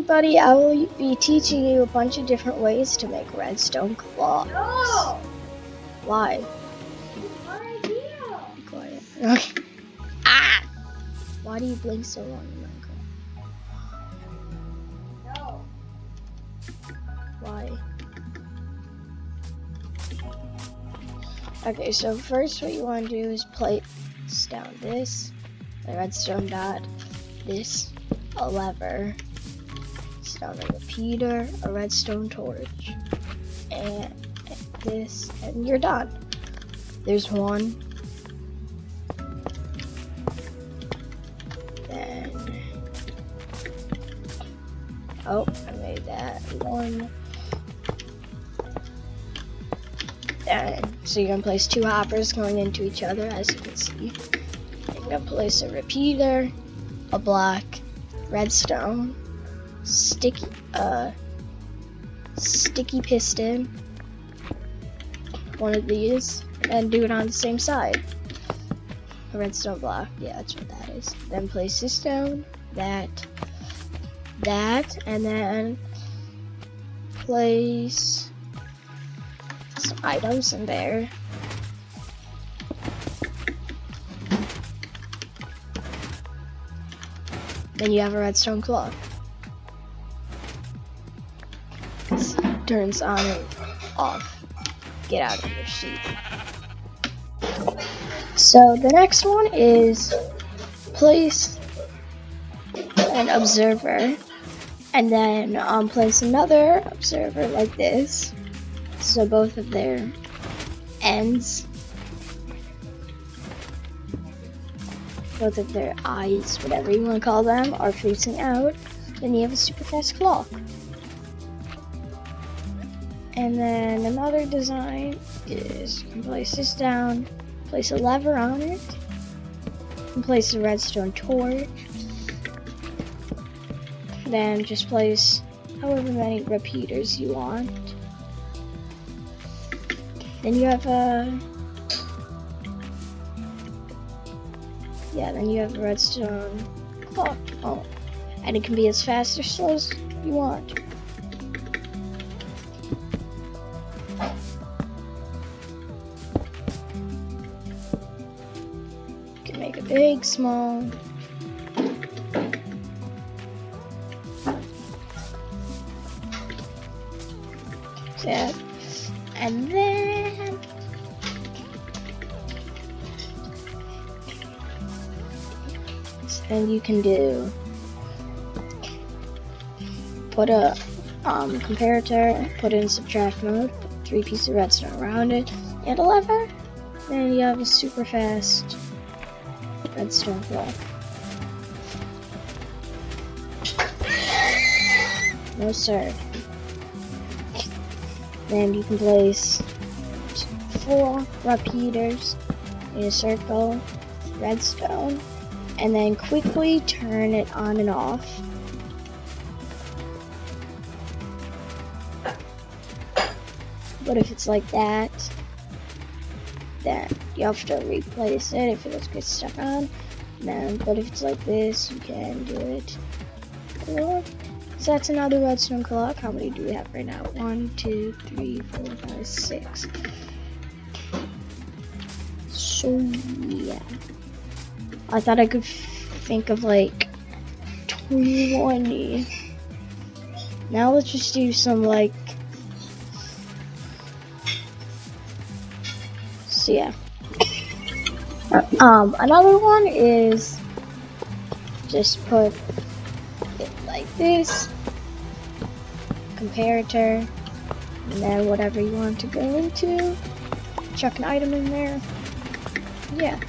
everybody, I will be teaching you a bunch of different ways to make redstone claws. No! Why? My idea! Be quiet. Okay. Ah! Why do you blink so long in Minecraft? No. Why? Okay, so first what you want to do is place down this, the redstone dot, this, a lever, place down a repeater, a redstone torch, and this, and you're done. There's one. Then, oh, I made that one. So you're gonna place two hoppers going into each other, as you can see. You're gonna place a repeater, a block, redstone, sticky piston, one of these, and do it on the same side. A redstone block, yeah, that's what that is. Then place this down, that, and then place some items in there. Then you have a redstone claw. This turns on and off. Get out of your seat. So the next one is place an observer, and then place another observer like this. So both of their ends, both of their eyes, whatever you want to call them, are facing out. Then you have a super fast clock. And then another design is you can place this down, place a lever on it, and place a redstone torch. Then just place however many repeaters you want. Then you have a redstone clock. Oh, and it can be as fast or slow as you want. You can make it big, small. That, and then you can do put a comparator, put it in subtract mode, put 3 pieces of redstone around it, and a lever. Then you have a super fast redstone block. No sir. Then you can place 4 repeaters in a circle, redstone, and then quickly turn it on and off. But if it's like that, then you have to replace it if it gets stuck on. But if it's like this, you can do it. So that's another redstone clock. How many do we have right now? 1, 2, 3, 4, 5, 6. So yeah, I thought I could think of like 20. Now let's just do some like. So yeah. Another one is just put it like this. Comparator, and then whatever you want to go into, chuck an item in there. Yeah.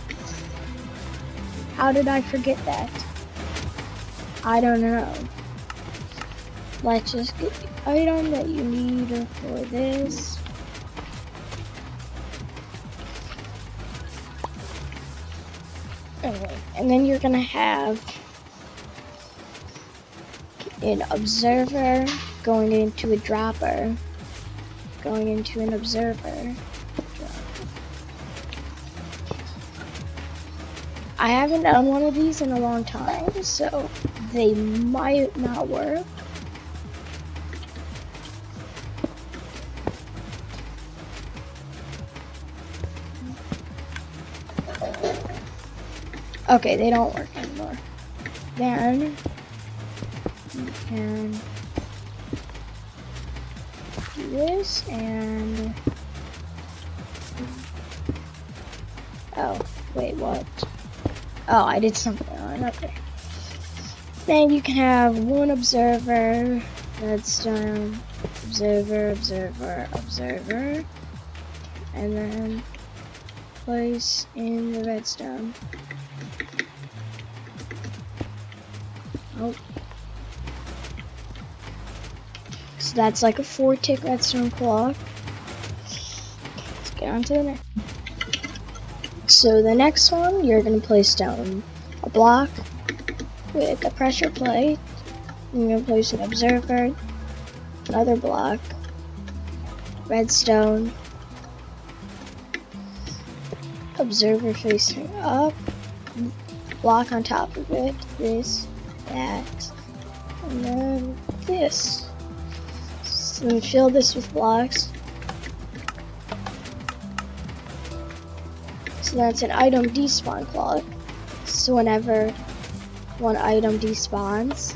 How did I forget that? I don't know. Let's just get the item that you need for this. Anyway, and then you're gonna have an observer going into a dropper, going into an observer. I haven't done one of these in a long time, so they might not work, Okay, they don't work anymore. Then you can do this and oh, wait, what? Oh, I did something wrong. Okay. Then you can have one observer, redstone, observer, observer, observer, and then place in the redstone. Oh. So that's like a 4-tick redstone clock. Let's get on to the next. So the next one, you're going to place down a block with a pressure plate. You're going to place an observer, another block, redstone, observer facing up, block on top of it, this, that, and then this. So then fill this with blocks. So that's an item despawn clock. So whenever one item despawns,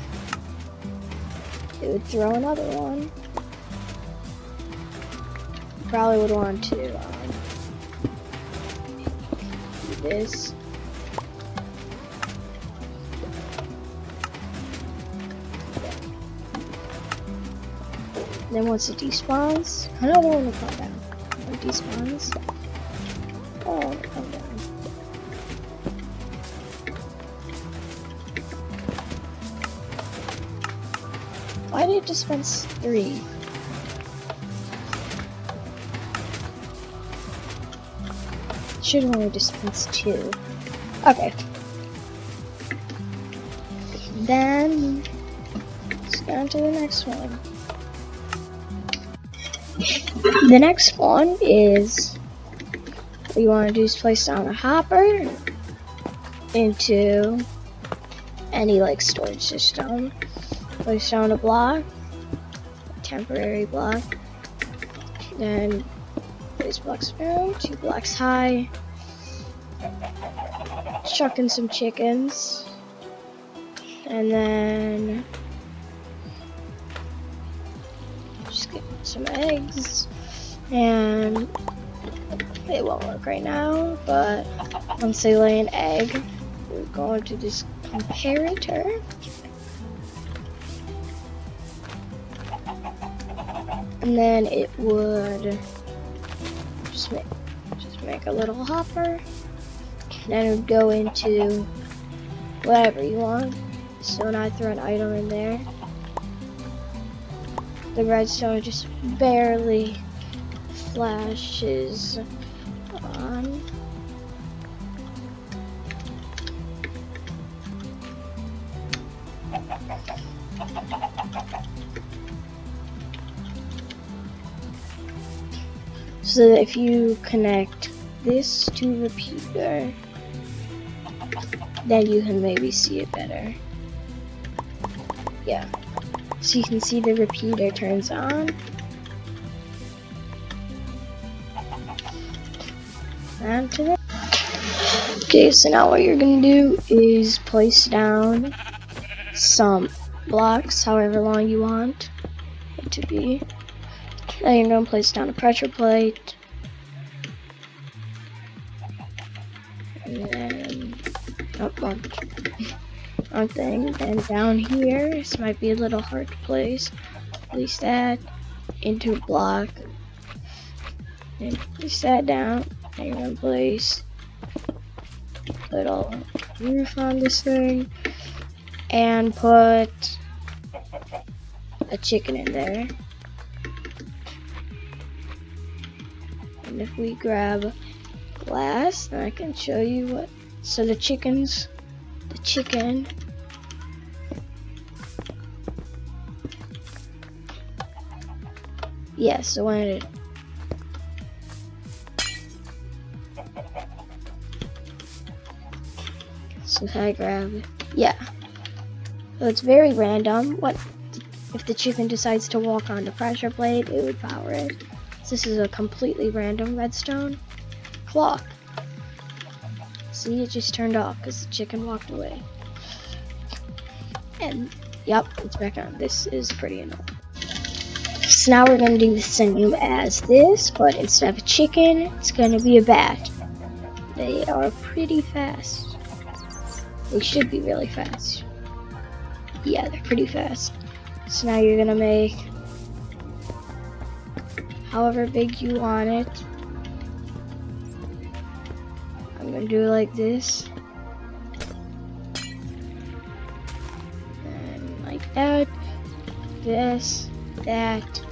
it would throw another one. You probably would want to do this. Then once it despawns, another one will come down. When it despawns, oh, it will come down. Why did it dispense 3? It should only dispense 2. Okay. Then let's go on to the next one. The next one is what you want to do is place down a hopper into any like storage system. Place down a block, a temporary block, then place blocks down, 2 blocks high, chuck in some chickens, and then just get some eggs, and it won't work right now, but once they lay an egg, we're going to this comparator. And then it would just make a little hopper. Then it would go into whatever you want. So when I throw an item in there, the redstone just barely flashes on. So that if you connect this to the repeater, then you can maybe see it better. Yeah. So you can see the repeater turns on. And to the okay, so now what you're gonna do is place down some blocks, however long you want it to be. Then you're gonna place down a pressure plate. And then one thing. Then down here, this might be a little hard to place. Place that into a block. And place that down. And you're gonna place a little roof on this thing. And put a chicken in there. And if we grab glass, then I can show you what. So the chicken. Yeah, so when it. So if I grab. Yeah. So it's very random. What if the chicken decides to walk on the pressure plate? It would power it. So this is a completely random redstone clock. See, it just turned off because the chicken walked away. And, yep, it's back on. This is pretty annoying. So now we're going to do the same as this, but instead of a chicken, it's going to be a bat. They are pretty fast. They should be really fast. Yeah, they're pretty fast. So now you're going to make however big you want it. I'm going to do it like this. And like that. This. That.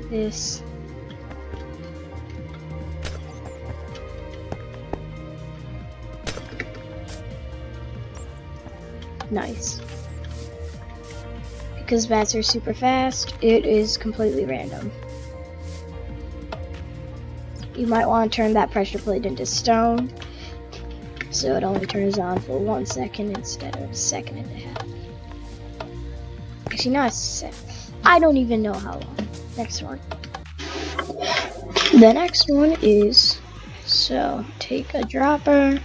This. Nice. Because bats are super fast, it is completely random. You might want to turn that pressure plate into stone, so it only turns on for 1 second instead of a second and a half. Actually, not a second. I don't even know how long. Next one. The next one is, so take a dropper,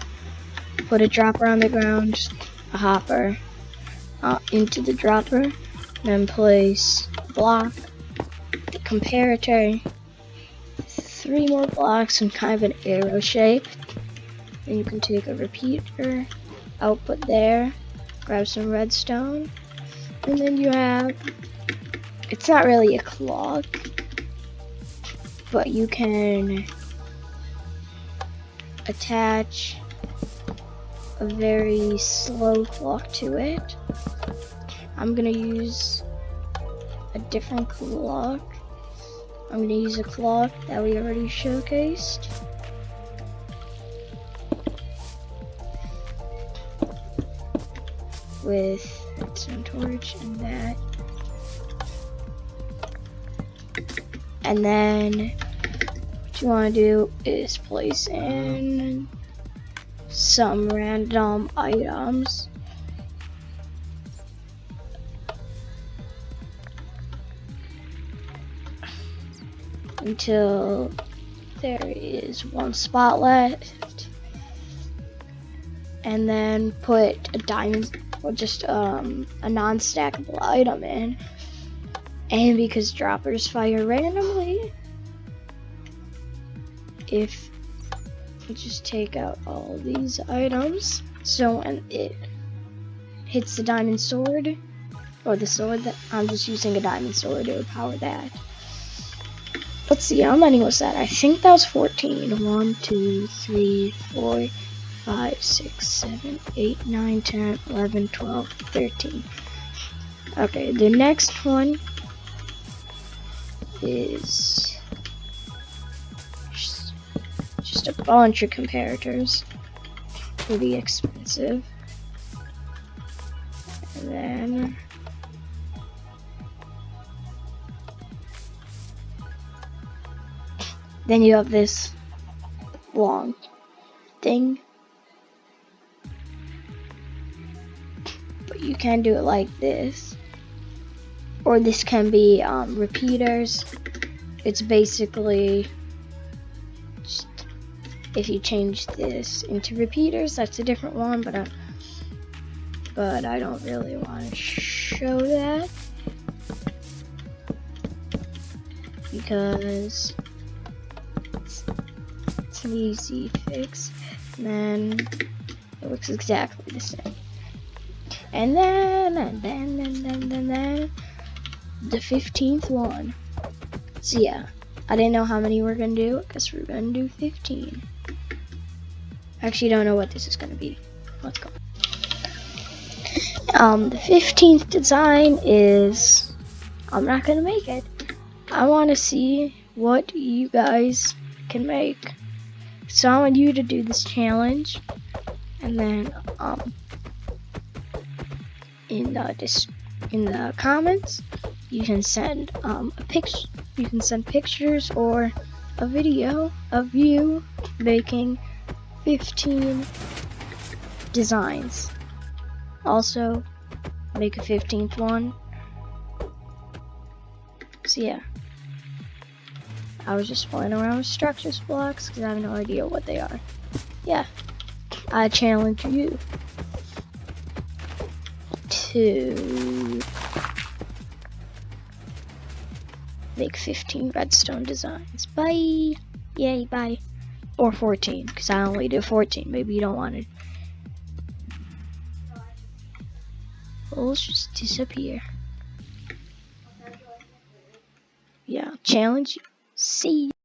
put a dropper on the ground, a hopper into the dropper, then place block, the comparator, 3 more blocks in kind of an arrow shape. Then you can take a repeater, output there, grab some redstone, and then you have, it's not really a clock, but you can attach a very slow clock to it. I'm gonna use a different clock. I'm gonna use a clock that we already showcased. With redstone torch and that. And then what you want to do is place in some random items. Until there is 1 spot left. And then put a diamond or just a non-stackable item in. And because droppers fire randomly, if you just take out all these items, so when it hits the diamond sword, or the sword that I'm just using a diamond sword to power that. Let's see, how many was that? I think that was 14. 1, 2, 3, 4, 5, 6, 7, 8, 9, 10, 11, 12, 13. Okay, the next one is just a bunch of comparators. Pretty expensive. And then you have this long thing. But you can do it like this. Or this can be repeaters. It's basically just, if you change this into repeaters, that's a different one, but I don't really want to show that because it's an easy fix. And then it looks exactly the same. And then the 15th one. So yeah, I didn't know how many we're gonna do. I guess we're gonna do 15. I actually don't know what this is gonna be. Let's go. The 15th design is, I'm not gonna make it. I want to see what you guys can make. So I want you to do this challenge, and then in the comments you can send you can send pictures or a video of you making 15 designs. Also make a 15th one. So yeah, I was just playing around with structures blocks because I have no idea what they are. Yeah, I challenge you to make 15 redstone designs. Bye. Yay, bye. Or 14, because I only did 14. Maybe you don't want it. Well, let's just disappear. Yeah, challenge. See you.